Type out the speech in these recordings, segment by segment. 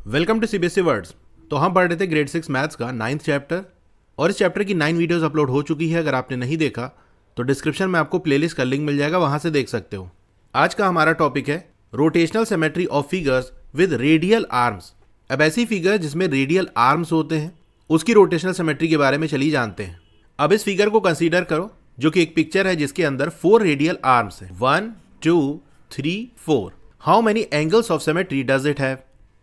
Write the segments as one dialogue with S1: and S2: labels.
S1: Welcome to CBSE words. तो हम पढ़ रहे थे ग्रेड 6 मैथ्स का 9th चैप्टर और इस चैप्टर की 9 वीडियोस अपलोड हो चुकी है। अगर आपने नहीं देखा तो डिस्क्रिप्शन में आपको प्लेलिस्ट का लिंक मिल जाएगा, वहां से देख सकते हो। आज का हमारा टॉपिक है rotational symmetry of figures with radial arms. अब ऐसी फिगर जिसमें रेडियल आर्म्स होते हैं उसकी रोटेशनल सिमेट्री के बारे में चलिए जानते हैं। अब इस फिगर को कंसीडर करो जो कि एक पिक्चर है जिसके अंदर 4 रेडियल आर्म्स है, 1 2 3 4। How many angles of symmetry does it have?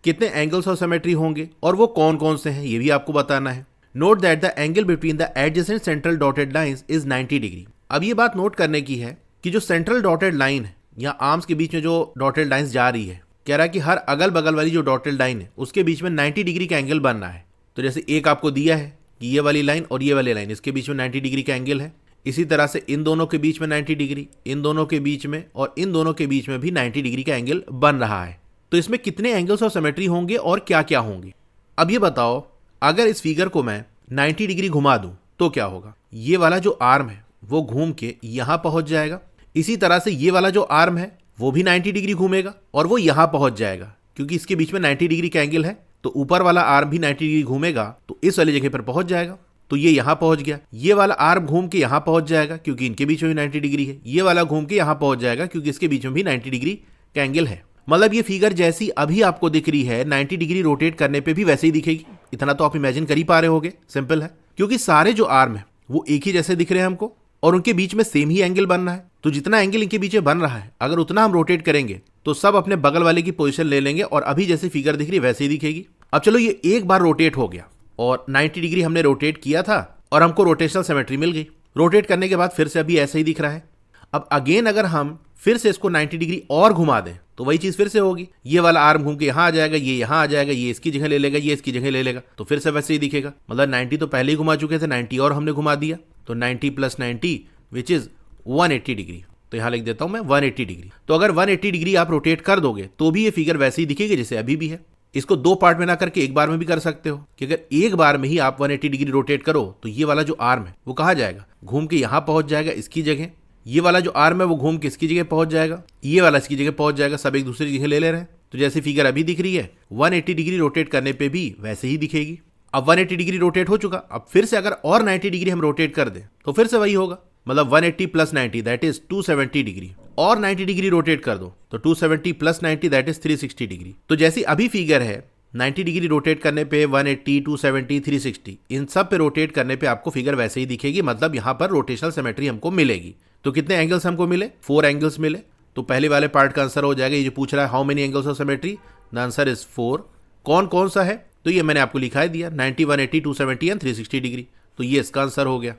S1: कितने एंगल्स ऑफ सिमेट्री होंगे और वो कौन कौन से हैं ये भी आपको बताना है। Note that the angle between the adjacent central dotted lines is 90 degree. अब ये बात नोट करने की है कि जो सेंट्रल डॉटेड लाइन है या आर्म्स के बीच में जो डॉटेड लाइंस जा रही है, कह रहा है कि हर अगल बगल वाली जो डॉटेड लाइन है उसके बीच में 90 डिग्री का एंगल बनना है। तो जैसे एक आपको दिया है कि ये वाली लाइन और ये वाली लाइन, इसके बीच में 90 डिग्री का एंगल है। इसी तरह से इन दोनों के बीच में 90 डिग्री, इन दोनों के बीच में और इन दोनों के बीच में भी 90 डिग्री का एंगल बन रहा है। तो इसमें कितने एंगल्स ऑफ सिमेट्री होंगे और क्या क्या होंगे? अब ये बताओ, अगर इस फिगर को मैं 90 डिग्री घुमा दूं तो क्या होगा? ये वाला जो आर्म है वो घूम के यहां पहुंच जाएगा। इसी तरह से ये वाला जो आर्म है वो भी 90 डिग्री घूमेगा और वो यहां पहुंच जाएगा, क्योंकि इसके बीच में 90 डिग्री का एंगल है। तो ऊपर वाला आर्म भी 90 डिग्री घूमेगा तो इस वाली जगह पर पहुंच जाएगा। तो ये यहां पहुंच गया। ये वाला आर्म घूम के यहां पहुंच जाएगा क्योंकि इनके बीच में भी 90 डिग्री है। ये वाला घूम के यहां पहुंच जाएगा क्योंकि इसके बीच में भी 90 डिग्री का एंगल है। मतलब ये फिगर जैसी अभी आपको दिख रही है 90 डिग्री रोटेट करने पे भी वैसे ही दिखेगी। इतना तो आप इमेजिन कर ही पा रहे होगे। सिंपल है, क्योंकि सारे जो आर्म है वो एक ही जैसे दिख रहे हैं हमको और उनके बीच में सेम ही एंगल बन रहा है। तो जितना एंगल इनके बीच में बन रहा है अगर उतना हम रोटेट करेंगे तो सब अपने बगल वाले की पोजीशन ले लेंगे और अभी जैसी फिगर दिख रही है वैसे ही दिखेगी। अब चलो, ये एक बार रोटेट हो गया और 90 डिग्री हमने रोटेट किया था और हमको रोटेशनल सिमेट्री मिल गई। रोटेट करने के बाद फिर से अभी ऐसे ही दिख रहा है। अब अगेन अगर हम फिर से इसको 90 डिग्री और घुमा दें तो वही चीज फिर से होगी। ये वाला आर्म घूम के यहां आ जाएगा, ये यहां आ जाएगा, ये इसकी जगह ले लेगा, ये इसकी जगह ले लेगा, तो फिर से वैसे ही दिखेगा। मतलब 90 तो पहले ही घुमा चुके थे, 90 और हमने घुमा दिया, तो 90 + 90 विच इज 180 डिग्री। तो यहां लिख देता हूं मैं 180 डिग्री। तो अगर 180 डिग्री आप रोटेट कर दोगे तो भी ये फिगर वैसे ही दिखेगी जैसे अभी भी है। इसको 2 पार्ट में ना करके एक बार में भी कर सकते हो कि अगर एक बार में ही आप 180 डिग्री रोटेट करो तो ये वाला जो आर्म है वो कहाँ जाएगा? घूम के यहां पहुंच जाएगा इसकी जगह। ये वाला जो आर्म है वो घूम के इसकी जगह पहुंच जाएगा, ये वाला इसकी जगह पहुंच जाएगा। सब एक दूसरे की जगह ले रहे हैं। तो जैसी फिगर अभी दिख रही है 180 डिग्री रोटेट करने पे भी वैसे ही दिखेगी। अब 180 डिग्री रोटेट हो चुका। अब फिर से अगर और 90 डिग्री हम रोटेट कर दें तो फिर से वही होगा। मतलब 180 + 90 दैट इज 270 डिग्री। और 90 डिग्री रोटेट कर दो तो 270 + 90 दैट इज 360 डिग्री। तो जैसी अभी फिगर है 90 डिग्री रोटेट करने पे 180, 270, 360, इन सब पे रोटेट करने पे आपको फिगर वैसे ही दिखेगी। मतलब यहां पर रोटेशनल सिमेट्री हमको मिलेगी। तो कितने एंगल्स हमको मिले? 4 एंगल्स मिले। तो पहले वाले पार्ट का आंसर हो जाएगा। ये जो पूछ रहा है how many angles of symmetry, the answer is 4। कौन कौन सा है? तो ये मैंने आपको लिखा है दिया, 90, 180, 270 एंड 360 डिग्री। तो ये इसका आंसर हो गया।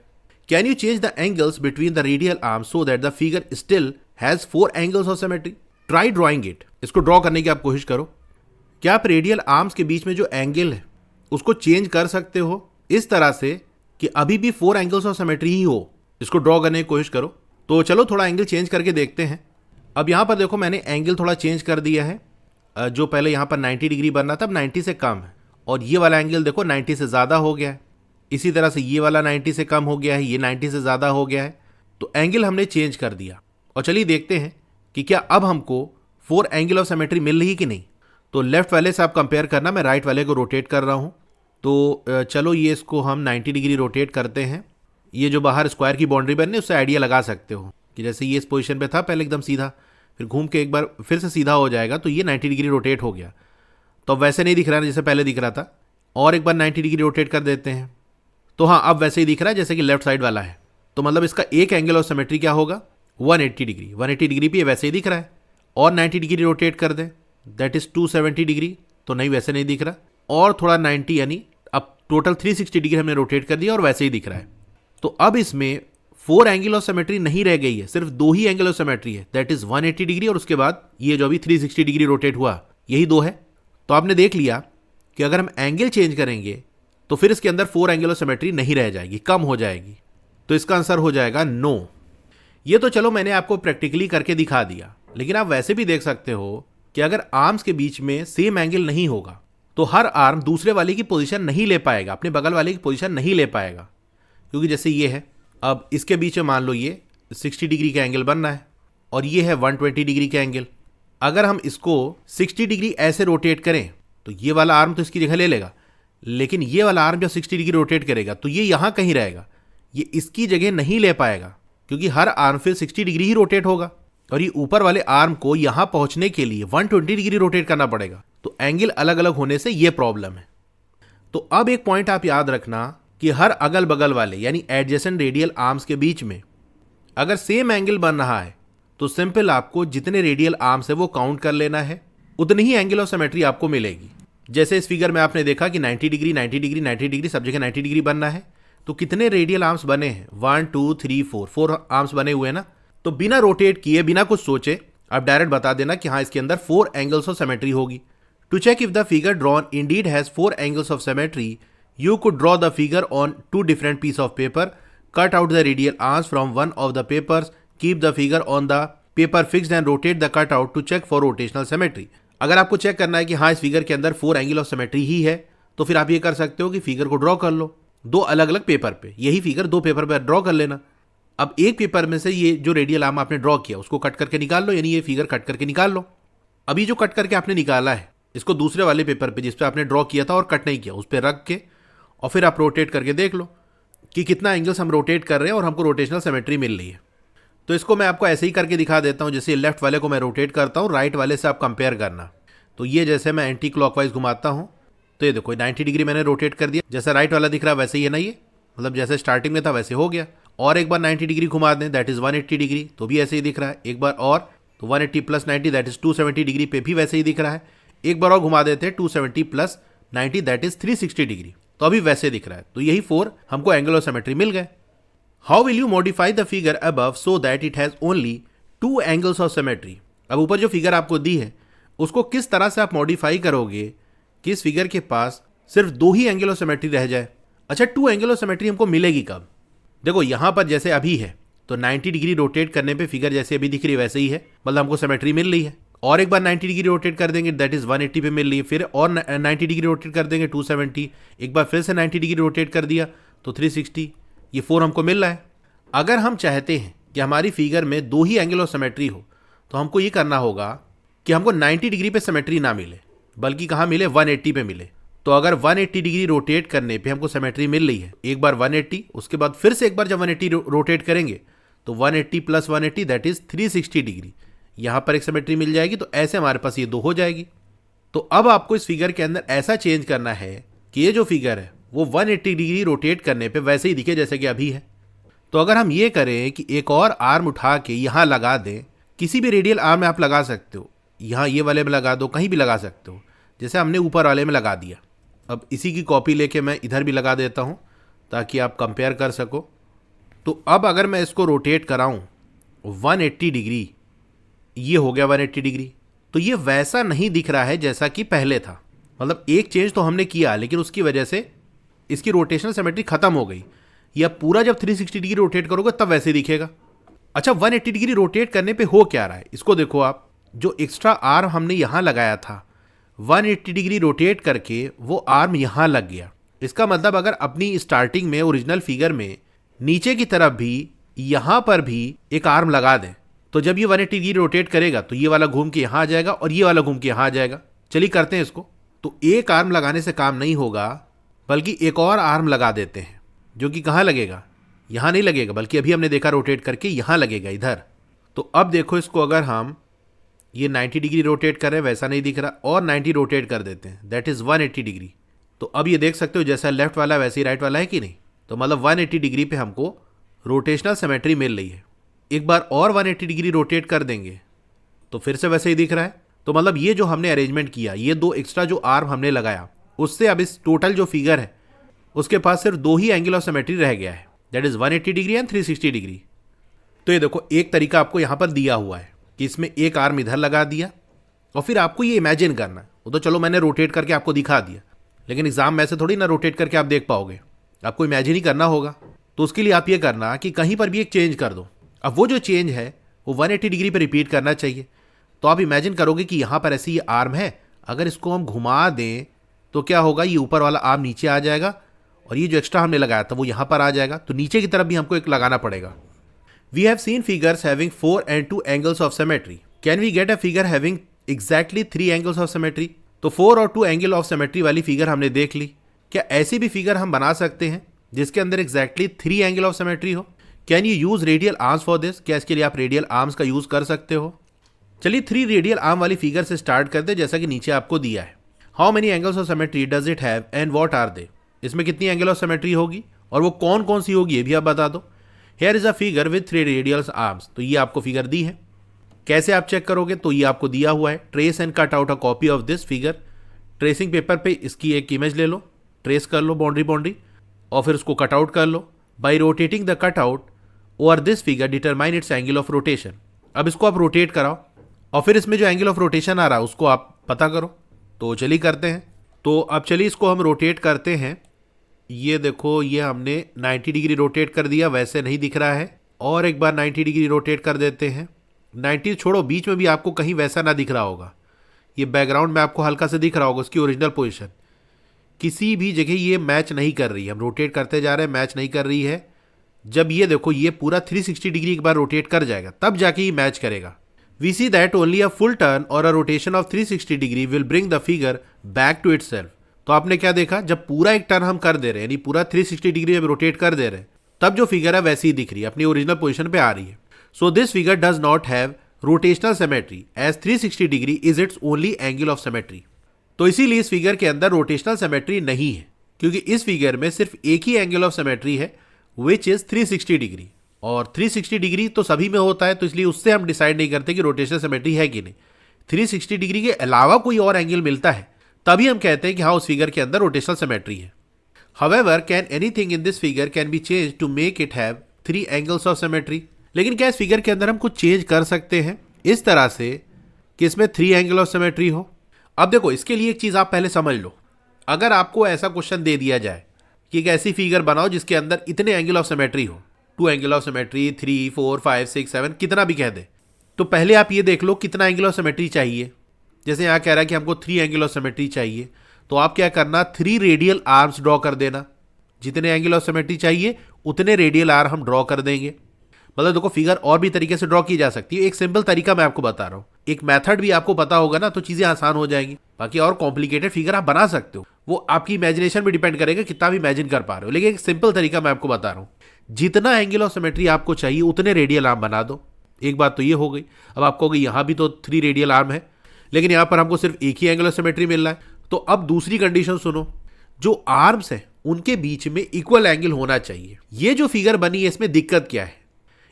S1: Can you change the angles between the radial arm so that the figure still has 4 angles of symmetry? Try drawing it. इसको ड्रॉ करने की आप कोशिश करो। क्या आप रेडियल आर्म्स के बीच में जो एंगल है उसको चेंज कर सकते हो इस तरह से कि अभी भी 4 एंगल्स ऑफ सिमेट्री ही हो? इसको ड्रॉ करने की कोशिश करो। तो चलो थोड़ा एंगल चेंज करके देखते हैं। अब यहाँ पर देखो मैंने एंगल थोड़ा चेंज कर दिया है। जो पहले यहाँ पर 90 डिग्री बन रहा था अब 90 से कम है और ये वाला एंगल देखो 90 से ज़्यादा हो गया है। इसी तरह से ये वाला 90 से कम हो गया है, ये 90 से ज़्यादा हो गया है। तो एंगल हमने चेंज कर दिया और चलिए देखते हैं कि क्या अब हमको 4 एंगल ऑफ सिमेट्री मिल रही कि नहीं। तो लेफ्ट वाले से आप कंपेयर करना, मैं राइट वाले को रोटेट कर रहा हूँ। तो चलो ये इसको हम 90 डिग्री रोटेट करते हैं। ये जो बाहर स्क्वायर की बाउंड्री बननी उससे आइडिया लगा सकते हो कि जैसे ये इस पोजीशन पे था पहले एकदम सीधा, फिर घूम के एक बार फिर से सीधा हो जाएगा तो ये 90 डिग्री रोटेट हो गया। तो अब वैसे नहीं दिख रहा है जैसे पहले दिख रहा था। और एक बार 90 डिग्री रोटेट कर देते हैं तो हाँ अब वैसे ही दिख रहा है जैसे कि लेफ्ट साइड वाला है। तो मतलब इसका एक एंगल ऑफ सिमेट्री क्या होगा? 180 डिग्री। 180 डिग्री पे वैसे ही दिख रहा है। और 90 डिग्री रोटेट कर दें दैट इज 270 डिग्री। तो नहीं, वैसे नहीं दिख रहा। और थोड़ा 90 यानी अब टोटल 360 डिग्री हमने रोटेट कर दिया और वैसे ही दिख रहा है। तो अब इसमें 4 एंगल ऑफ सिमेट्री नहीं रह गई है, सिर्फ 2 ही एंगल ऑफ सिमेट्री है दैट इज 180 डिग्री और उसके बाद ये जो अभी 360 डिग्री रोटेट हुआ यही 2 है। तो आपने देख लिया कि अगर हम एंगल चेंज करेंगे तो फिर इसके अंदर 4 एंगल ऑफ सिमेट्री नहीं रह जाएगी, कम हो जाएगी। तो इसका आंसर हो जाएगा नो। ये तो चलो मैंने आपको प्रैक्टिकली करके दिखा दिया, लेकिन आप वैसे भी देख सकते हो कि अगर आर्म्स के बीच में सेम एंगल नहीं होगा तो हर आर्म दूसरे वाले की पोजीशन नहीं ले पाएगा, अपने बगल वाले की पोजीशन नहीं ले पाएगा। क्योंकि जैसे ये है, अब इसके बीच में मान लो ये 60 डिग्री का एंगल बनना है और ये है 120 डिग्री का एंगल। अगर हम इसको 60 डिग्री ऐसे रोटेट करें तो ये वाला आर्म तो इसकी जगह ले लेगा, लेकिन ये वाला आर्म जब 60 डिग्री रोटेट करेगा तो ये यहाँ कहीं रहेगा, ये इसकी जगह नहीं ले पाएगा, क्योंकि हर आर्म फिर 60 डिग्री ही रोटेट होगा और ये ऊपर वाले आर्म को यहां पहुंचने के लिए 120 डिग्री रोटेट करना पड़ेगा। तो एंगल अलग अलग होने से ये प्रॉब्लम है। तो अब एक पॉइंट आप याद रखना कि हर अगल बगल वाले यानी एडजेसेंट रेडियल आर्म्स के बीच में अगर सेम एंगल बन रहा है तो सिंपल आपको जितने रेडियल आर्म्स है वो काउंट कर लेना है, उतनी ही एंगल ऑफ सिमेट्री आपको मिलेगी। जैसे इस फिगर में आपने देखा कि 90 डिग्री 90 डिग्री 90 डिग्री सब जगह 90 डिग्री बनना है, तो कितने रेडियल आर्म्स बने हैं? 1 2 3 4 आर्म्स बने हुए हैं ना। तो बिना रोटेट किए बिना कुछ सोचे आप डायरेक्ट बता देना कि हाँ इसके अंदर 4 एंगल्स ऑफ सिमेट्री होगी। To check if the figure drawn indeed has 4 angles of symmetry, you could draw the figure on 2 different pieces of paper, cut out the radial arms from one of the papers, keep the figure on the paper fixed and rotate the cutout to check for rotational symmetry। अगर आपको check करना है कि हाँ इस figure के अंदर 4 angle of symmetry ही है, तो फिर आप ये कर सकते हो कि फिगर को ड्रॉ कर लो 2 अलग अलग पेपर पे। यही फिगर 2 पेपर पे ड्रॉ कर लेना। अब एक पेपर में से ये जो रेडियल आर्म आपने ड्रॉ किया उसको कट करके निकाल लो, यानी ये फिगर कट करके निकाल लो। अभी जो कट करके आपने निकाला है इसको दूसरे वाले पेपर पे जिस पे आपने ड्रॉ किया था और कट नहीं किया उस पर रख के और फिर आप रोटेट करके देख लो कि कितना एंगल्स हम रोटेट कर रहे हैं और हमको रोटेशनल सिमेट्री मिल रही है। तो इसको मैं आपको ऐसे ही करके दिखा देता हूँ, जैसे लेफ्ट वाले को मैं रोटेट करता हूँ, राइट वाले से आप कंपेयर करना। तो ये जैसे मैं एंटी क्लॉकवाइज घुमाता हूँ तो ये देखो 90 डिग्री मैंने रोटेट कर दिया, जैसा राइट वाला दिख रहा है वैसे ही है ना, ये मतलब जैसे स्टार्टिंग में था वैसे हो गया। और एक बार 90 डिग्री घुमा दें दैट इज 180 डिग्री, तो भी ऐसे ही दिख रहा है। एक बार और तो 180 प्लस 90 दैट इज 270 डिग्री पे भी वैसे ही दिख रहा है। एक बार और घुमा देते हैं 270 प्लस 90 दैट इज 360 डिग्री, तो अभी वैसे दिख रहा है। तो यही 4 हमको एंगल ऑफ सिमेट्री मिल गए। How will you modify the figure above so that it has only 2 angles of symmetry. अब ऊपर जो फिगर आपको दी है उसको किस तरह से आप मॉडिफाई करोगे कि इस फिगर के पास सिर्फ 2 ही एंगल ऑफ सिमेट्री रह जाए। अच्छा 2 एंगल ऑफ सिमेट्री हमको मिलेगी कब? देखो यहां पर जैसे अभी है तो 90 डिग्री रोटेट करने पे फिगर जैसे अभी दिख रही है वैसे ही है, मतलब हमको सिमेट्री मिल रही है। और एक बार 90 डिग्री रोटेट कर देंगे दैट इज 180 पे मिल रही है, फिर और 90 डिग्री रोटेट कर देंगे 270, एक बार फिर से 90 डिग्री रोटेट कर दिया तो 360, ये 4 हमको मिल रहा है। अगर हम चाहते हैं कि हमारी फिगर में 2 ही एंगल ऑफ सिमेट्री हो तो हमको ये करना होगा कि हमको 90 डिग्री पे सिमेट्री ना मिले बल्कि कहाँ मिले? 180 पे मिले। तो अगर 180 डिग्री रोटेट करने पे हमको सिमेट्री मिल रही है, एक बार 180 उसके बाद फिर से एक बार जब 180 रोटेट करेंगे तो 180 प्लस 180 दैट इज 360 डिग्री, यहां पर एक सिमेट्री मिल जाएगी। तो ऐसे हमारे पास ये 2 हो जाएगी। तो अब आपको इस फिगर के अंदर ऐसा चेंज करना है कि ये जो फिगर है वो 180 डिग्री रोटेट करने पे वैसे ही दिखे जैसे कि अभी है। तो अगर हम ये करें कि एक और आर्म उठा के यहां लगा दें, किसी भी रेडियल आर्म में आप लगा सकते हो, यहां ये वाले में लगा दो, कहीं भी लगा सकते हो, जैसे हमने ऊपर वाले में लगा दिया। अब इसी की कॉपी लेके मैं इधर भी लगा देता हूं ताकि आप कंपेयर कर सको। तो अब अगर मैं इसको रोटेट कराऊं 180 डिग्री, ये हो गया 180 डिग्री, तो ये वैसा नहीं दिख रहा है जैसा कि पहले था। मतलब एक चेंज तो हमने किया लेकिन उसकी वजह से इसकी रोटेशनल सिमेट्री खत्म हो गई। या पूरा जब 360 डिग्री रोटेट करोगे तब वैसे दिखेगा। अच्छा 180 डिग्री रोटेट करने पे हो क्या रहा है इसको देखो आप। जो एक्स्ट्रा आर्म हमने यहां लगाया था 180 डिग्री रोटेट करके वो आर्म यहां लग गया। इसका मतलब अगर अपनी स्टार्टिंग में ओरिजिनल फिगर में नीचे की तरफ भी यहां पर भी एक आर्म लगा दें तो जब ये 180 डिग्री रोटेट करेगा तो ये वाला घूम के यहां आ जाएगा और ये वाला घूम के यहां आ जाएगा। चलिए करते हैं इसको। तो एक आर्म लगाने से काम नहीं होगा बल्कि एक और आर्म लगा देते हैं जो कि कहां लगेगा? यहां नहीं लगेगा बल्कि अभी हमने देखा रोटेट करके यहां लगेगा इधर। तो अब देखो इसको अगर हम ये 90 डिग्री रोटेट कर रहे हैं वैसा नहीं दिख रहा और 90 रोटेट कर देते हैं दैट इज 180 डिग्री। तो अब ये देख सकते हो जैसा लेफ्ट वाला वैसे ही राइट वाला है कि नहीं। तो मतलब 180 डिग्री पे हमको रोटेशनल सिमेट्री मिल रही है। एक बार और 180 डिग्री रोटेट कर देंगे तो फिर से वैसे ही दिख रहा है। तो मतलब ये जो हमने अरेंजमेंट किया, ये 2 एक्स्ट्रा जो आर्म हमने लगाया उससे अब इस टोटल जो फिगर है उसके पास सिर्फ 2 ही एंगल ऑफ सिमेट्री रह गया है that is 180 degree and 360 degree. तो ये देखो एक तरीका आपको यहाँ पर दिया हुआ है कि इसमें एक आर्म इधर लगा दिया और फिर आपको ये इमेजिन करना है। वो तो चलो मैंने रोटेट करके आपको दिखा दिया, लेकिन एग्जाम में से थोड़ी ना रोटेट करके आप देख पाओगे, आपको इमेजिन ही करना होगा। तो उसके लिए आप ये करना कि कहीं पर भी एक चेंज कर दो। अब वो जो चेंज है वो 180 डिग्री पर रिपीट करना चाहिए। तो आप इमेजिन करोगे कि यहाँ पर ऐसी ये आर्म है, अगर इसको हम घुमा दें तो क्या होगा? ये ऊपर वाला आर्म नीचे आ जाएगा और ये जो एक्स्ट्रा हमने लगाया था वो यहाँ पर आ जाएगा। तो नीचे की तरफ भी हमको एक लगाना पड़ेगा। We have seen figures having 4 and 2 angles of symmetry. Can we get a figure having exactly 3 angles of symmetry? तो 4 और 2 एंगल ऑफ सिमेट्री वाली फिगर हमने देख ली। क्या ऐसी भी फिगर हम बना सकते हैं जिसके अंदर एग्जैक्टली 3 एंगल ऑफ सिमेट्री हो? Can you use radial arms for this? क्या इसके लिए आप रेडियल आर्म्स का यूज कर सकते हो? चलिए 3 रेडियल आर्म वाली फिगर से स्टार्ट करते हैं, जैसा कि नीचे आपको दिया है। How many angles of symmetry does it have and what are they? इसमें कितनी एंगल ऑफ सिमेट्री होगी और वो कौन कौन सी होगी ये भी आप बता दो। Here is a figure with 3 radial arms. तो ये आपको फिगर दी है। कैसे आप चेक करोगे? तो ये आपको दिया हुआ है। Trace and cut out a copy of this figure. Tracing paper पे इसकी एक इमेज ले लो, ट्रेस कर लो बाउंड्री और फिर उसको कट आउट कर लो। By rotating the cut out over this figure determine its angle of rotation. अब इसको आप रोटेट कराओ और फिर इसमें जो एंगल ऑफ रोटेशन आ रहा है उसको आप पता करो। तो चलिए करते हैं। तो अब चलिए इसको हम रोटेट करते हैं। ये देखो, ये हमने 90 डिग्री रोटेट कर दिया, वैसे नहीं दिख रहा है। और एक बार 90 डिग्री रोटेट कर देते हैं। 90 छोड़ो, बीच में भी आपको कहीं वैसा ना दिख रहा होगा। ये बैकग्राउंड में आपको हल्का से दिख रहा होगा उसकी ओरिजिनल पोजीशन। किसी भी जगह ये मैच नहीं कर रही है। हम रोटेट करते जा रहे हैं, मैच नहीं कर रही है। जब ये देखो ये पूरा 360 डिग्री एक बार रोटेट कर जाएगा तब जाके ये मैच करेगा। We see that only a full turn और a rotation of 360 degree will bring the figure back to itself. तो आपने क्या देखा, जब पूरा एक टर्न हम कर दे रहे हैं, यानी पूरा 360 डिग्री जब रोटेट कर दे रहे हैं, तब जो फिगर है वैसी ही दिख रही है, अपनी ओरिजिनल पोजीशन पे आ रही है। So this figure does not have rotational symmetry as 360 degree is its only angle of symmetry. तो इसीलिए इस फिगर के अंदर रोटेशनल सिमेट्री नहीं है, क्योंकि इस फिगर में सिर्फ एक ही एंगल ऑफ सिमेट्री है विच इज 360 डिग्री। और 360 डिग्री तो सभी में होता है, तो इसलिए उससे हम डिसाइड नहीं करते कि रोटेशनल सिमेट्री है कि नहीं। 360 डिग्री के अलावा कोई और एंगल मिलता है तभी हम कहते हैं कि हाँ उस फिगर के अंदर रोटेशनल सिमेट्री है। However can anything in this figure can be change to make it have 3 angles of symmetry. लेकिन क्या इस फिगर के अंदर हम कुछ चेंज कर सकते हैं इस तरह से कि इसमें 3 एंगल ऑफ सिमेट्री हो? अब देखो, इसके लिए एक चीज आप पहले समझ लो। अगर आपको ऐसा क्वेश्चन दे दिया जाए कि एक ऐसी फिगर बनाओ जिसके अंदर इतने एंगल ऑफ सिमेट्री हो, 2 एंगल ऑफ सिमेट्री, 3, 4, 5, 6, 7, कितना भी कह दे, तो पहले आप ये देख लो कितना एंगल ऑफ सिमेट्री चाहिए। जैसे यहाँ कह रहा है कि हमको 3 एंगल ऑफ सिमेट्री चाहिए, तो आप क्या करना, 3 रेडियल आर्म्स ड्रॉ कर देना। जितने एंगल ऑफ सिमेट्री चाहिए उतने रेडियल आर्म हम ड्रॉ कर देंगे। मतलब देखो, फिगर और भी तरीके से ड्रॉ की जा सकती है। एक सिंपल तरीका मैं आपको बता रहा हूँ, एक मेथड भी आपको पता होगा ना तो चीजें आसान हो जाएंगी। बाकी और कॉम्प्लिकेटेड फिगर आप बना सकते हो, वो आपकी इमेजिनेशन पे डिपेंड करेगा कितना भी इमेजिन कर पा रहे हो। लेकिन एक सिंपल तरीका मैं आपको बता रहा हूँ, जितना एंगल ऑफ सिमेट्री आपको चाहिए उतने रेडियल आर्म बना दो। एक बात तो ये हो गई। अब आपको यहाँ भी तो 3 रेडियल आर्म है, लेकिन यहाँ पर हमको सिर्फ एक ही एंगल ऑफ सिमेट्री मिल रहा है। तो अब दूसरी कंडीशन सुनो, जो आर्म्स हैं उनके बीच में इक्वल एंगल होना चाहिए। ये जो फिगर बनी है इसमें दिक्कत क्या है,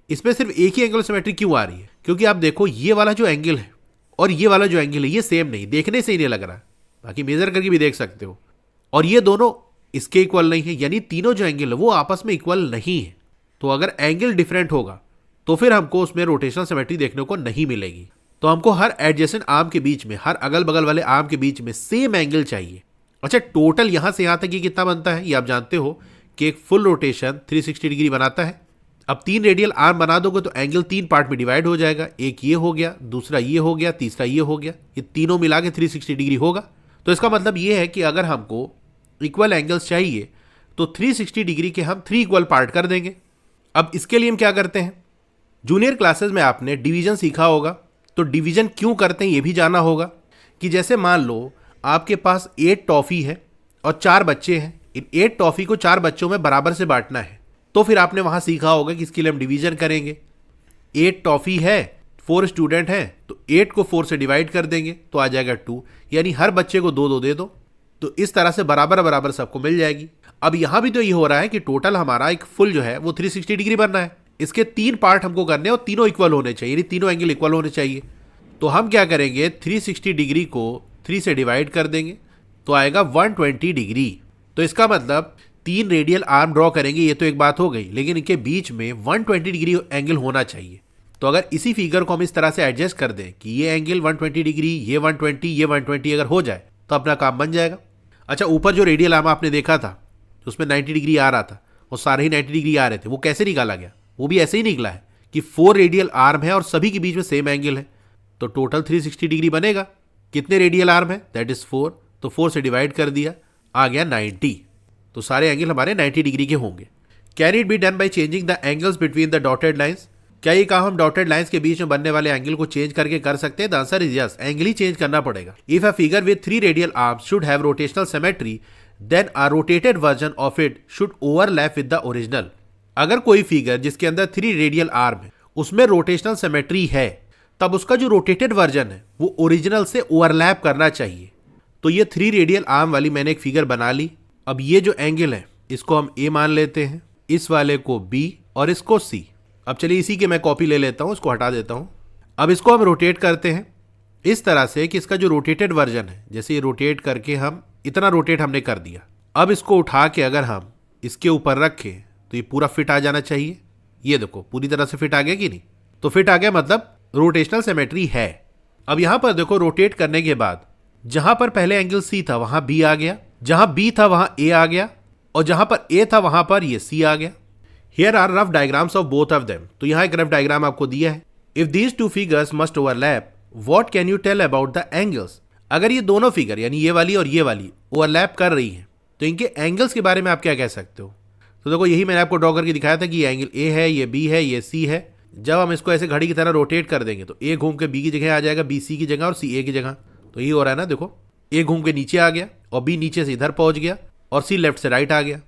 S1: इसमें सिर्फ एक ही एंगल ऑफ सिमेट्री क्यों आ रही है? क्योंकि आप देखो, ये वाला जो एंगल है और ये वाला जो एंगल है ये सेम नहीं, देखने से ही नहीं लग रहा है, बाकी मेजर करके भी देख सकते हो। और ये दोनों इसके इक्वल नहीं है, यानी तीनों जो एंगल है वो आपस में इक्वल नहीं है। तो अगर एंगल डिफरेंट होगा तो फिर हमको उसमें रोटेशनल सिमेट्री देखने को नहीं मिलेगी। तो हमको हर एडजेसेंट आर्म के बीच में, हर अगल बगल वाले आर्म के बीच में सेम एंगल चाहिए। अच्छा, टोटल यहां से यहां तक ये कितना बनता है ये आप जानते हो कि एक फुल रोटेशन 360 डिग्री बनाता है। अब 3 रेडियल आर्म बना दोगे तो एंगल 3 पार्ट में डिवाइड हो जाएगा। एक ये हो गया, दूसरा ये हो गया, तीसरा ये हो गया। ये तीनों मिला के 360 डिग्री होगा। तो इसका मतलब ये है कि अगर हमको इक्वल एंगल्स चाहिए तो 360 डिग्री के हम 3 इक्वल पार्ट कर देंगे। अब इसके लिए हम क्या करते हैं, जूनियर क्लासेस में आपने डिवीजन सीखा होगा, तो डिवीजन क्यों करते हैं ये भी जाना होगा। कि जैसे मान लो आपके पास 8 टॉफी है और 4 बच्चे हैं, इन 8 टॉफी को 4 बच्चों में बराबर से बांटना है। तो फिर आपने वहां सीखा होगा कि इसके लिए हम डिवीजन करेंगे। 8 टॉफी है, 4 स्टूडेंट हैं, तो 8 को 4 से डिवाइड कर देंगे तो आ जाएगा 2, यानी हर बच्चे को 2 2 दे दो। तो इस तरह से बराबर बराबर सबको मिल जाएगी। अब यहां भी तो ये हो रहा है कि टोटल हमारा एक फुल जो है वो 360 डिग्री बनना है। इसके 3 पार्ट हमको करने और तीनों इक्वल होने चाहिए, यानी तीनों एंगल इक्वल होने चाहिए। तो हम क्या करेंगे, 360 डिग्री को 3 से डिवाइड कर देंगे तो आएगा 120 डिग्री। तो इसका मतलब 3 रेडियल आर्म ड्रॉ करेंगे, ये तो एक बात हो गई, लेकिन इनके बीच में 120 डिग्री एंगल होना चाहिए। तो अगर इसी फिगर को हम इस तरह से एडजस्ट कर दें कि ये एंगल 120 डिग्री, ये 120, ये 120 अगर हो जाए तो अपना काम बन जाएगा। अच्छा, ऊपर जो रेडियल आर्म आपने देखा था उसमें 90 डिग्री आ रहा था और सारे ही 90 डिग्री आ रहे थे, वो कैसे निकाला गया? वो भी ऐसे ही निकला है कि 4 रेडियल आर्म है और सभी के बीच में सेम एंगल है, तो टोटल 360 डिग्री बनेगा। कितने रेडियल आर्म है? दैट इज 4, तो 4 से डिवाइड कर दिया, आ गया 90। तो सारे एंगल हमारे 90 डिग्री के होंगे। Can it be done by changing the angles between the dotted lines? क्या ये काम हम डॉटेड लाइंस के बीच में बनने वाले एंगल को चेंज करके कर सकते हैं? The answer is yes, angle ही चेंज करना पड़ेगा। If a figure with 3 radial arms should have rotational symmetry then a rotated version of it should overlap with the original. अगर कोई फिगर जिसके अंदर 3 रेडियल आर्म है उसमें रोटेशनल सिमेट्री है, तब उसका जो रोटेटेड वर्जन है वो ओरिजिनल से ओवरलैप करना चाहिए। तो ये 3 रेडियल आर्म वाली मैंने एक फिगर बना ली। अब ये जो एंगल है इसको हम ए मान लेते हैं, इस वाले को बी और इसको सी। अब चलिए इसी के मैं कॉपी ले लेता हूं, इसको हटा देता हूं। अब इसको हम रोटेट करते हैं इस तरह से कि इसका जो रोटेटेड वर्जन है, जैसे ये रोटेट करके हम इतना रोटेट हमने कर दिया। अब इसको उठा के अगर हम इसके ऊपर रखें तो ये पूरा फिट आ जाना चाहिए। ये देखो पूरी तरह से फिट आ गया कि नहीं? तो फिट आ गया, मतलब रोटेशनल सिमेट्री है। अब यहां पर देखो रोटेट करने के बाद जहां पर पहले एंगल सी था वहां बी आ गया, जहां बी था वहां ए आ गया, और जहां पर ए था वहां पर ये सी आ गया। Here are rough diagrams of both of them. तो यहां एक रफ डायग्राम आपको दिया है। If these two figures must overlap what can you tell about the angles. अगर ये दोनों फिगर यानी ये वाली और ये वाली ओवरलैप कर रही हैं तो इनके एंगल्स के बारे में आप क्या कह सकते हो? तो देखो यही मैंने आपको ड्रॉ करके दिखाया था कि ये एंगल ए है, ये बी है, ये सी है। जब हम इसको ऐसे घड़ी की तरह रोटेट कर देंगे तो ए घूम के बी की जगह आ जाएगा, बी सी की जगह और सी ए की जगह। तो यही हो रहा है ना, देखो ए घूम के नीचे आ गया और बी नीचे से इधर पहुंच गया और सी लेफ्ट से राइट आ गया।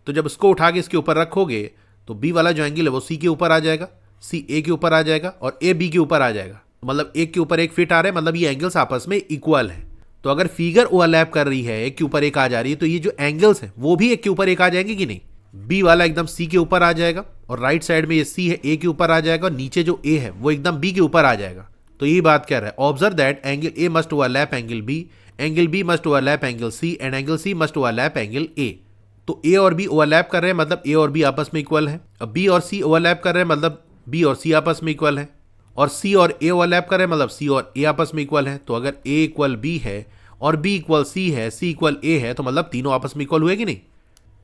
S1: तो जब इसको उठा के इसके ऊपर रखोगे तो बी वाला जो एंगल है वो सी के ऊपर आ जाएगा, सी ए के ऊपर आ जाएगा और ए बी के ऊपर आ जाएगा। मतलब एक के ऊपर एक फिट आ रहा है, मतलब ये एंगल्स आपस में इक्वल है। तो अगर फिगर ओवरलैप कर रही है, एक के ऊपर एक आ जा रही है, तो ये जो एंगल्स हैं वो भी एक के ऊपर एक आ जाएंगे कि नहीं? बी वाला एकदम सी के ऊपर आ जाएगा और राइट साइड में ये सी है ए के ऊपर आ जाएगा और नीचे जो ए है वो एकदम बी के ऊपर आ जाएगा। तो यही बात कह रहा है, observe that angle A must overlap angle B must overlap angle C and angle C must overlap angle A. तो ए और बी ओवरलैप कर रहे हैं, मतलब ए और बी आपस में इक्वल है। अब बी और सी ओवरलैप कर रहे हैं, मतलब बी और सी आपस में इक्वल है। और सी और ए ओवरलैप कर रहे हैं, मतलब सी और ए आपस में इक्वल है। तो अगर ए इक्वल बी है और बी इक्वल सी है, सी इक्वल ए है, तो मतलब तीनों आपस में इक्वल हुए कि नहीं?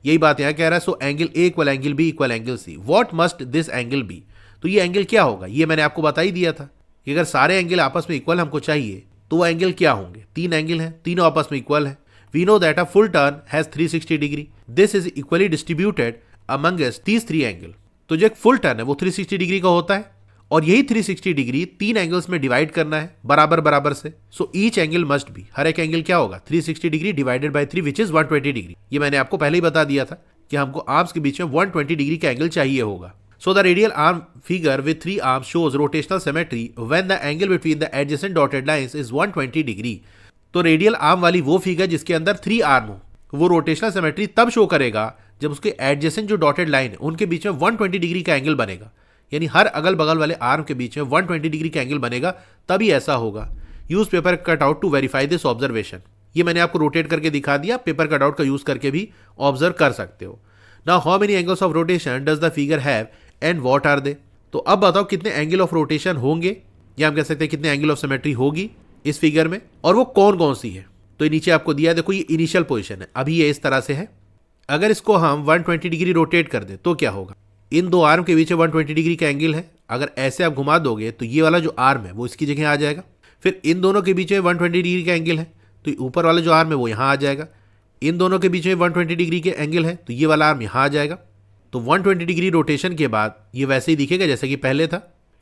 S1: यही बात यहाँ कह रहा है। So angle A equal angle B equal angle C. What must this angle be. तो ये एंगल क्या होगा, ये मैंने आपको बता ही दिया था कि अगर सारे एंगल आपस में इक्वल हमको चाहिए तो वो एंगल क्या होंगे? 3 एंगल हैं, तीनों आपस में इक्वल है। We know that a full turn has 360 degree. This is equally distributed amongst these 3 angle. तो जो एक फुल टर्न है वो 360 डिग्री का होता है और यही 360 डिग्री 3 एंगल्स में डिवाइड करना है बराबर बराबर से। So each angle must be, हर एक एंगल क्या होगा? 360 degree divided by 3 which is 120 degree. ये मैंने आपको पहले ही बता दिया था कि हमको आर्म्स के बीच में 120 डिग्री का एंगल चाहिए होगा। So the radial arm figure with 3 arms shows rotational symmetry when the angle between the adjacent dotted lines is 120 degree। तो रेडियल आर्म वाली वो फिगर जिसके अंदर 3 आर्म हो वो रोटेशनल सिमेट्री तब शो करेगा जब उसके एडजेसेंट जो डॉटेड लाइन है उनके बीच में 120 डिग्री का एंगल बनेगा। यानी हर अगल बगल वाले आर्म के बीच में 120 डिग्री का एंगल बनेगा, तभी ऐसा होगा। Use paper cut out to verify this observation. ये मैंने आपको रोटेट करके दिखा दिया, पेपर कट आउट का यूज करके भी ऑब्जर्व कर सकते हो। Now how many angles of rotation does the figure have and what are they. तो अब बताओ कितने एंगल ऑफ रोटेशन होंगे, या हम कह सकते हैं कितने एंगल ऑफ सिमेट्री होगी इस फिगर में, और वो कौन कौन सी है। तो ये नीचे आपको दिया है, देखो ये इनिशियल पोजीशन है, अभी ये इस तरह से है। अगर इसको हम 120 डिग्री रोटेट कर दे तो क्या होगा? इन दो आर्म के बीच में 120 डिग्री का एंगल है। अगर ऐसे आप घुमा दोगे तो ये वाला जो आर्म है वो इसकी जगह आ जाएगा। फिर इन दोनों के बीच में 120 डिग्री का एंगल है तो ऊपर वाला जो आर्म है वो यहाँ आ जाएगा। इन दोनों के बीच में 120 डिग्री के एंगल है तो ये वाला आर्म यहाँ आ जाएगा। तो 120 डिग्री रोटेशन के बाद ये वैसे ही दिखेगा जैसे कि पहले था।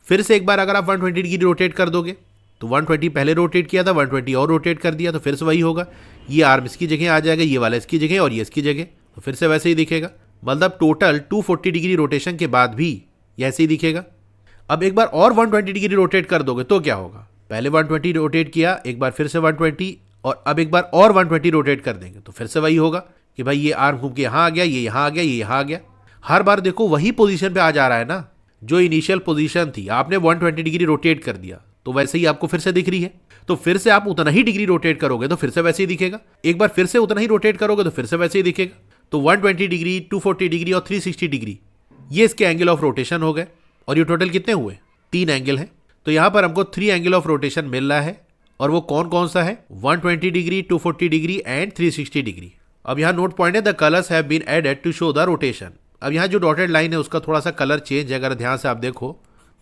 S1: फिर से एक बार अगर आप 120 डिग्री रोटेट कर दोगे तो 120 पहले रोटेट किया था, 120 और रोटेट कर दिया तो फिर से वही होगा। ये आर्म इसकी जगह आ जाएगा, ये वाला इसकी जगह और ये इसकी जगह, तो फिर से वैसे ही दिखेगा। मतलब टोटल 240 डिग्री रोटेशन के बाद भी ऐसे ही दिखेगा। अब एक बार और 120 डिग्री रोटेट कर दोगे तो क्या होगा? पहले 120 रोटेट किया, एक बार फिर से 120, और अब एक बार और 120 रोटेट कर देंगे तो फिर से वही होगा कि भाई ये आर्म घूम के यहाँ आ गया, ये यहाँ आ गया, ये यहाँ आ गया। हर बार देखो वही पोजीशन पे आ जा रहा है ना, जो इनिशियल पोजीशन थी। आपने 120 डिग्री रोटेट कर दिया तो वैसे ही आपको फिर से दिख रही है। तो फिर से आप उतना ही डिग्री रोटेट करोगे तो फिर से वैसे ही दिखेगा। एक बार फिर से उतना ही रोटेट करोगे तो फिर से वैसे ही दिखेगा। तो 120 डिग्री, 240 डिग्री और 360 डिग्री ये इसके एंगल ऑफ रोटेशन हो गए। और ये टोटल कितने हुए? 3 एंगल हैं। तो यहाँ पर हमको 3 एंगल ऑफ रोटेशन मिल रहा है, और वो कौन कौन सा है? 120 डिग्री, 240 डिग्री एंड 360 डिग्री। अब यहाँ नोट पॉइंट है, the colours have been added to show the rotation. अब यहाँ जो डॉटेड लाइन है उसका थोड़ा सा कलर चेंज है, अगर ध्यान से आप देखो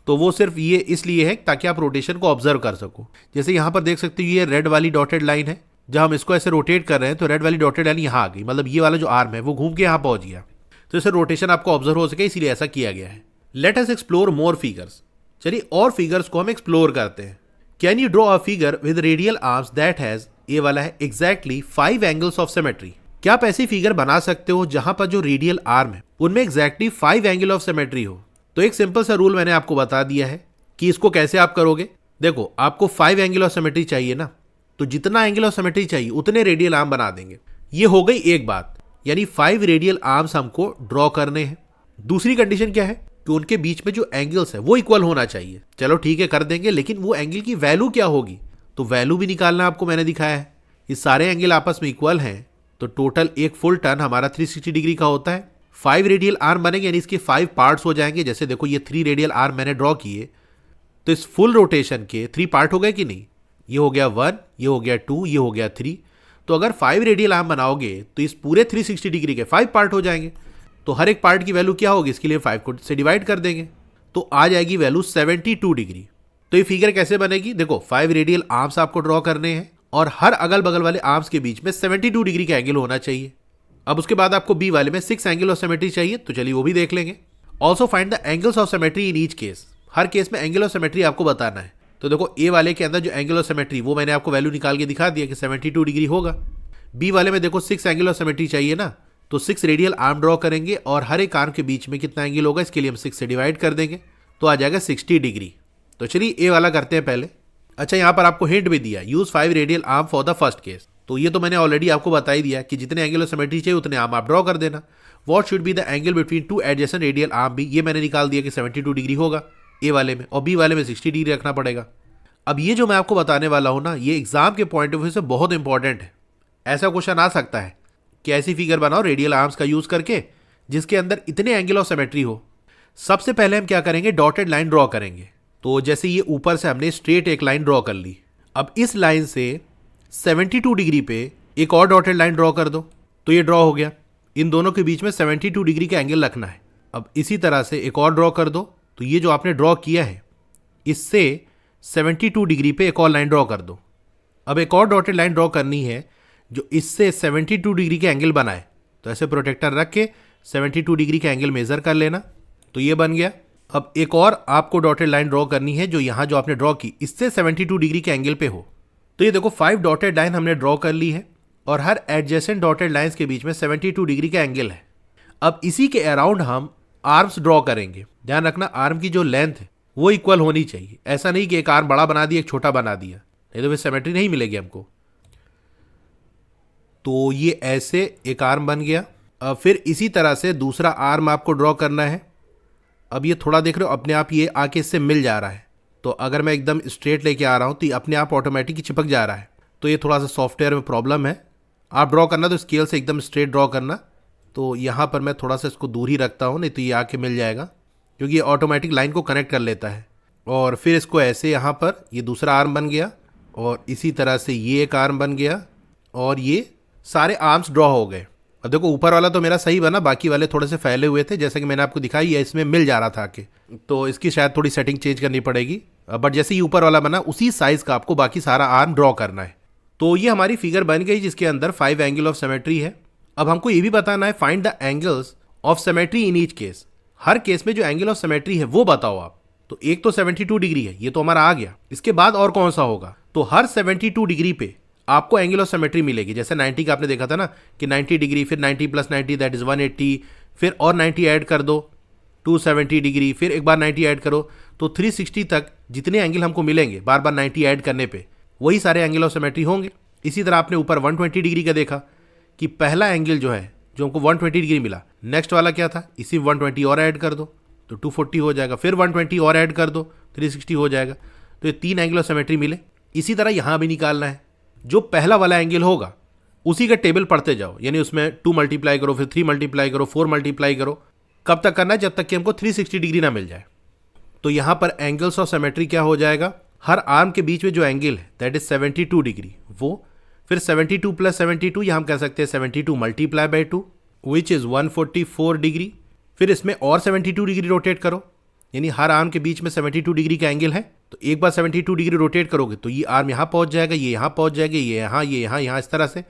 S1: तो वो सिर्फ ये इसलिए है ताकि आप रोटेशन को ऑब्जर्व कर सको। जैसे यहाँ पर देख सकते हो ये रेड वाली डॉटेड लाइन है, जब हम इसको ऐसे रोटेट कर रहे हैं तो रेड वाली डॉटेड लाइन यहाँ आ गई, मतलब ये वाला जो आर्म है वो घूम के यहाँ पहुंच गया। तो इसे रोटेशन आपको ऑब्जर्व हो सके, इसीलिए ऐसा किया गया है। Let us explore more figures. चलिए और फिगर्स को हम एक्सप्लोर करते हैं। Can you draw a figure with radial arms that has, ये वाला है, एग्जैक्टली 5 एंगल्स ऑफ सिमेट्री। क्या आप ऐसी फिगर बना सकते हो जहां पर जो रेडियल आर्म है उनमें एग्जैक्टली 5 एंगल ऑफ सिमेट्री हो? तो एक सिंपल सा रूल मैंने आपको बता दिया है कि इसको कैसे आप करोगे। देखो, आपको 5 एंगल ऑफ सिमेट्री चाहिए ना, तो जितना एंगल ऑफ सिमेट्री चाहिए उतने रेडियल आर्म बना देंगे। ये हो गई एक बात, यानी 5 रेडियल आर्म्स हमको ड्रॉ करने हैं। दूसरी कंडीशन क्या है कि उनके बीच में जो एंगल्स है वो इक्वल होना चाहिए। चलो ठीक है, कर देंगे, लेकिन वो एंगल की वैल्यू क्या होगी, तो वैल्यू भी निकालना आपको मैंने दिखाया है। ये सारे एंगल आपस में इक्वल हैं तो टोटल एक फुल टर्न हमारा 360 डिग्री का होता है। 5 रेडियल आर्म बनेंगे, यानी इसके 5 पार्ट्स हो जाएंगे। जैसे देखो, ये 3 रेडियल आर्म मैंने ड्रॉ किए, तो इस फुल रोटेशन के 3 पार्ट हो गए कि नहीं? ये हो गया 1, ये हो गया 2, ये हो गया 3। तो अगर 5 रेडियल आर्म बनाओगे तो इस पूरे 360 डिग्री के 5 पार्ट हो जाएंगे। तो हर एक पार्ट की वैल्यू क्या होगी, इसके लिए 5 को से डिवाइड कर देंगे तो आ जाएगी वैल्यू 72 डिग्री। तो ये फिगर कैसे बनेगी? देखो, 5 रेडियल आर्म्स आपको ड्रॉ करने हैं और हर अगल बगल वाले आर्म्स के बीच में 72 डिग्री का एंगल होना चाहिए। अब उसके बाद आपको बी वाले में 6 एंगल ऑफ सिमेट्री चाहिए, तो चलिए वो भी देख लेंगे। Also find the angles of symmetry in each case. Her case में एंगल ऑफ सिमेट्री आपको बताना है। तो देखो, ए वाले के अंदर जो एंगल ऑफ सिमेट्री वो मैंने आपको वैल्यू निकाल के दिखा दिया कि 72 डिग्री होगा। बी वाले में देखो 6 एंगल ऑफ सिमेट्री चाहिए ना, तो 6 रेडियल आर्म ड्रॉ करेंगे और हर एक आर्म के बीच में कितना एंगल होगा इसके लिए हम 6 से डिवाइड कर देंगे तो आ जाएगा 60 डिग्री। तो चलिए ए वाला करते हैं पहले। अच्छा, यहाँ पर आपको हिंट भी दिया, use 5 radial arm for the first case. तो ये तो मैंने ऑलरेडी आपको बता ही दिया कि जितने एंगल ऑफ सिमेट्री चाहिए उतने आर्म आप ड्रॉ कर देना। What should be the angle between 2 adjacent radial arm be, ये मैंने निकाल दिया कि 72 डिग्री होगा ए वाले में, और बी वाले में 60 डिग्री रखना पड़ेगा। अब ये जो मैं आपको बताने वाला हूँ ना, ये एग्जाम के पॉइंट ऑफ व्यू से बहुत इंपॉर्टेंट है। ऐसा क्वेश्चन आ सकता है कि ऐसी फिगर बनाओ रेडियल आर्म्स का यूज करके जिसके अंदर इतने एंगल ऑफ सिमेट्री हो। सबसे पहले हम क्या करेंगे, डॉटेड लाइन ड्रॉ करेंगे। तो जैसे ये ऊपर से हमने स्ट्रेट एक लाइन ड्रॉ कर ली, अब इस लाइन से 72 डिग्री पे एक और डॉटेड लाइन ड्रॉ कर दो, तो ये ड्रॉ हो गया। इन दोनों के बीच में 72 डिग्री का एंगल रखना है। अब इसी तरह से एक और ड्रॉ कर दो, तो ये जो आपने ड्रॉ किया है इससे 72 डिग्री पे एक और लाइन ड्रॉ कर दो। अब एक और डॉटेड लाइन ड्रॉ करनी है जो इससे 72 डिग्री के एंगल बनाए, तो ऐसे प्रोटेक्टर रख के 72 डिग्री का एंगल मेजर कर लेना, तो ये बन गया। अब एक और आपको डॉटेड लाइन ड्रॉ करनी है जो यहाँ जो आपने ड्रॉ की इससे 72 डिग्री के एंगल पे हो। तो ये देखो 5 डॉटेड लाइन हमने ड्रॉ कर ली है और हर एडजेसेंट डॉटेड लाइंस के बीच में 72 डिग्री का एंगल है। अब इसी के अराउंड हम आर्म्स ड्रॉ करेंगे। ध्यान रखना, आर्म की जो लेंथ है वो इक्वल होनी चाहिए। ऐसा नहीं कि एक आर्म बड़ा बना दिया एक छोटा बना दिया, नहीं तो फिर सिमेट्री नहीं मिलेगी हमको। तो ये ऐसे एक आर्म बन गया। अब फिर इसी तरह से दूसरा आर्म आपको ड्रॉ करना है। अब ये थोड़ा देख रहे हो अपने आप ये आके इससे मिल जा रहा है, तो अगर मैं एकदम स्ट्रेट लेके आ रहा हूँ तो ये अपने आप ऑटोमेटिक चिपक जा रहा है। तो ये थोड़ा सा सॉफ्टवेयर में प्रॉब्लम है। आप ड्रॉ करना तो स्केल से एकदम स्ट्रेट ड्रॉ करना। तो यहाँ पर मैं थोड़ा सा इसको दूर ही रखता हूँ, नहीं तो ये आके मिल जाएगा, क्योंकि ये ऑटोमेटिक लाइन को कनेक्ट कर लेता है। और फिर इसको ऐसे यहाँ पर ये दूसरा आर्म बन गया और इसी तरह से ये एक आर्म बन गया और ये सारे आर्म्स ड्रॉ हो गए। अब देखो ऊपर वाला तो मेरा सही बना, बाकी वाले थोड़े से फैले हुए थे, जैसे कि मैंने आपको दिखाई है इसमें मिल जा रहा था आके, तो इसकी शायद थोड़ी सेटिंग चेंज करनी पड़ेगी। बट जैसे ही ऊपर वाला बना उसी साइज का आपको बाकी सारा आर्म ड्रॉ करना है। तो ये हमारी फिगर बन गई जिसके अंदर 5 एंगल ऑफ सिमेट्री है। अब हमको ये भी बताना है find the angles of symmetry in each case. Her case में जो एंगल ऑफ सिमेट्री है वो बताओ आप। तो एक तो 72 डिग्री है, ये तो हमारा आ गया। इसके बाद और कौन सा होगा, तो हर 72 डिग्री पे आपको एंगल ऑफ सिमेट्री मिलेगी। जैसे 90 का आपने देखा था ना कि 90 डिग्री, फिर 90 प्लस 90 दैट इज 180, फिर और 90 ऐड कर दो 270 डिग्री, फिर एक बार 90 ऐड करो, तो 360 तक जितने एंगल हमको मिलेंगे बार बार 90 ऐड करने पे वही सारे एंगल ऑफ सिमेट्री होंगे। इसी तरह आपने ऊपर 120 डिग्री का देखा कि पहला एंगल जो है जो हमको 120 डिग्री मिला, नेक्स्ट वाला क्या था, इसी 120 और ऐड कर दो तो 240 हो जाएगा, फिर 120 और ऐड कर दो 360 हो जाएगा। तो ये 3 एंगल ऑफ सिमेट्री मिले। इसी तरह यहाँ भी निकालना है, जो पहला वाला एंगल होगा उसी का टेबल पढ़ते जाओ, यानी उसमें 2 मल्टीप्लाई करो, फिर 3 मल्टीप्लाई करो, 4 मल्टीप्लाई करो। कब तक करना है, जब तक कि हमको 360 डिग्री ना मिल जाए। तो यहाँ पर एंगल्स ऑफ सिमेट्री क्या हो जाएगा, हर आर्म के बीच में जो एंगल है दैट इज 72 डिग्री, वो फिर 72 प्लस 72 यहाँ हम कह सकते हैं 72 multiply by 2 which is 144 degree. फिर इसमें और 72 डिग्री रोटेट करो, यानी हर आर्म के बीच में 72 डिग्री का एंगल है, तो एक बार 72 डिग्री रोटेट करोगे तो ये आर्म यहाँ पहुँच जाएगा, ये यहाँ पहुँच जाएगा, ये यहाँ, ये यहाँ, यहाँ, इस तरह से।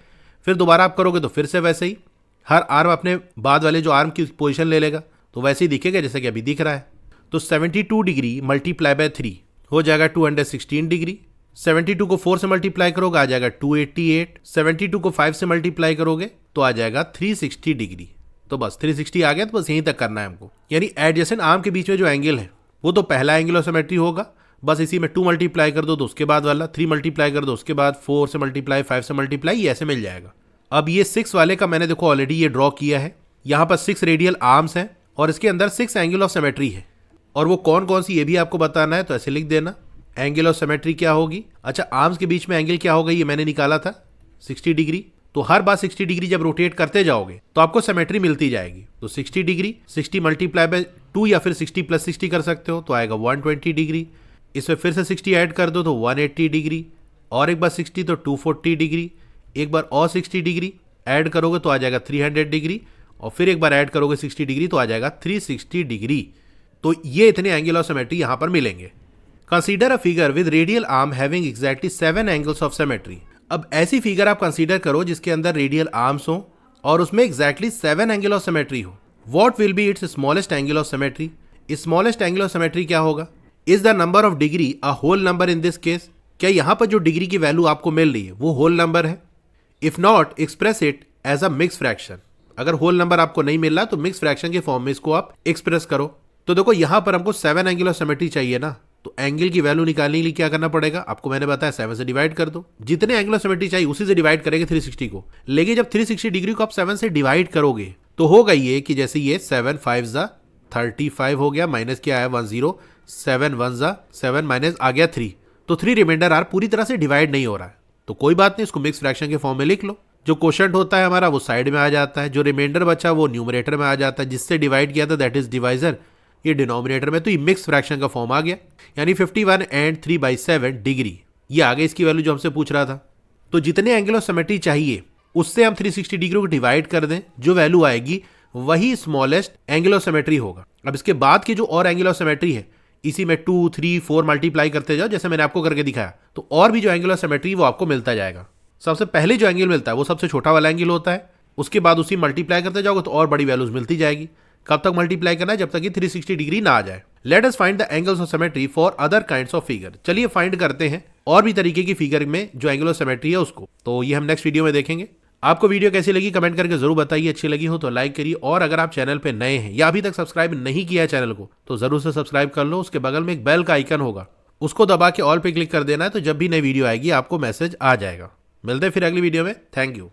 S1: फिर दोबारा आप करोगे तो फिर से वैसे ही हर आर्म अपने बाद वाले जो आर्म की पोजीशन ले लेगा, तो वैसे ही दिखेगा जैसे कि अभी दिख रहा है। तो 72 डिग्री मल्टीप्लाई बाय 3 हो जाएगा 216 डिग्री। 72 को 4 से मल्टीप्लाई करोगे आ जाएगा 288। 72 को 5 से मल्टीप्लाई करोगे तो आ जाएगा 360 डिग्री। तो बस 360 आ गया, तो बस यहीं तक करना है हमको। यानी एडजेसेंट आर्म के बीच में जो एंगल है वो तो पहला एंगल ऑफ सिमेट्री होगा, बस इसी में 2 मल्टीप्लाई कर दो तो उसके बाद वाला, 3 मल्टीप्लाई कर दो उसके बाद, 4 से मल्टीप्लाई, 5 से मल्टीप्लाई, ये ऐसे मिल जाएगा। अब ये 6 वाले का मैंने देखो ऑलरेडी ये ड्रॉ किया है। यहाँ पर 6 रेडियल आर्म्स हैं और इसके अंदर 6 एंगल ऑफ सिमेट्री है, और वो कौन कौन सी ये भी आपको बताना है, तो ऐसे लिख देना। एंगल ऑफ सिमेट्री क्या होगी, अच्छा आर्म्स के बीच में एंगल क्या होगा ये मैंने निकाला था 60 डिग्री। तो हर बार 60 डिग्री जब रोटेट करते जाओगे तो आपको सिमेट्री मिलती जाएगी। तो 60 डिग्री 60 मल्टीप्लाई बाय 2 या फिर 60 प्लस 60 कर सकते हो तो आएगा 120 डिग्री। इसमें फिर से 60 ऐड कर दो तो 180 डिग्री, और एक बार 60 तो 240 डिग्री, एक बार और 60 डिग्री ऐड करोगे तो आ जाएगा 300 डिग्री, और फिर एक बार ऐड करोगे 60 डिग्री तो आ जाएगा 360 डिग्री। तो ये इतने एंगल ऑफ सिमेट्री यहाँ पर मिलेंगे। Consider a figure with radial arm having exactly 7 angles of symmetry. अब ऐसी फिगर आप कंसीडर करो जिसके अंदर रेडियल आर्म्स हो और उसमें एग्जैक्टली 7 एंगल ऑफ सिमेट्री हो। What will be its smallest angle of symmetry. Smallest angle of symmetry क्या होगा। Is the number of degree a whole number in this case. क्या यहाँ पर जो डिग्री की वैल्यू आपको मिल रही है वो होल नंबर है। If not express it as a mix fraction. अगर होल नंबर आपको नहीं मिल रहा तो मिक्स फ्रैक्शन के फॉर्म में इसको आप एक्सप्रेस करो। तो देखो यहाँ पर हमको 7 एंगल ऑफ सिमेट्री चाहिए ना, तो एंगल की वैल्यू निकालने के लिए क्या करना पड़ेगा, आपको मैंने बताया 7 से डिवाइड कर दो। जितने एंगल ऑफ सिमेट्री चाहिए उसी से डिवाइड करेंगे 360 को। लेकिन जब 360 डिग्री को आप 7 से डिवाइड करोगे तो होगा ये कि जैसे ये 7 5 जा 35 हो गया, माइनस क्या है 10, 7 1 जा 7 माइनस आ गया 3, तो 3 रिमाइंडर आर पूरी तरह से डिवाइड नहीं हो रहा है। तो कोई बात नहीं, इसको मिक्स फ्रैक्शन के फॉर्म में लिख लो। जो क्वोशंट होता है हमारा वो साइड में आ जाता है, जो रिमाइंडर बचा वो न्यूमरेटर में आ जाता है, जिससे डिवाइड किया था दैट इज डिवाइजर, ये डिनोमिनेटर में। तो ये मिक्स फ्रैक्शन का फॉर्म आ गया, यानी 51 एंड 3/7 डिग्री ये आ गई इसकी वैल्यू जो हमसे पूछ रहा था। तो जितने एंगल ऑफ सिमेट्री चाहिए उससे हम 360 डिग्री को डिवाइड कर दें, जो वैल्यू आएगी वही स्मॉलेस्ट एंगल ऑफ सिमेट्री होगा। अब इसके बाद की जो और एंगल ऑफ सिमेट्री है इसी में 2 3 4 मल्टीप्लाई करते जाओ जैसे मैंने आपको करके दिखाया, तो और भी जो एंगल ऑफ सिमेट्री वो आपको मिलता जाएगा। सबसे पहले जो एंगल मिलता है वो सबसे छोटा वाला एंगल होता है, उसके बाद उसी मल्टीप्लाई करते जाओगे तो और बड़ी वैल्यूज मिलती जाएगी। कब तक मल्टीप्लाई करना है, जब तक कि 360 डिग्री ना आ जाए। Let us find the angles of symmetry for other kinds of figure. चलिए फाइंड करते हैं और भी तरीके की फिगर में जो एंगल ऑफ सिमेट्री है उसको, तो ये हम नेक्स्ट वीडियो में देखेंगे। आपको वीडियो कैसी लगी कमेंट करके जरूर बताइए, अच्छी लगी हो तो लाइक करिए, और अगर आप चैनल पे नए हैं या अभी तक सब्सक्राइब नहीं किया है चैनल को तो जरूर से सब्सक्राइब कर लो। उसके बगल में एक बेल का आइकन होगा, उसको दबा के ऑल पे क्लिक कर देना है, तो जब भी नई वीडियो आएगी आपको मैसेज आ जाएगा। मिलते हैं फिर अगली वीडियो में। Thank you.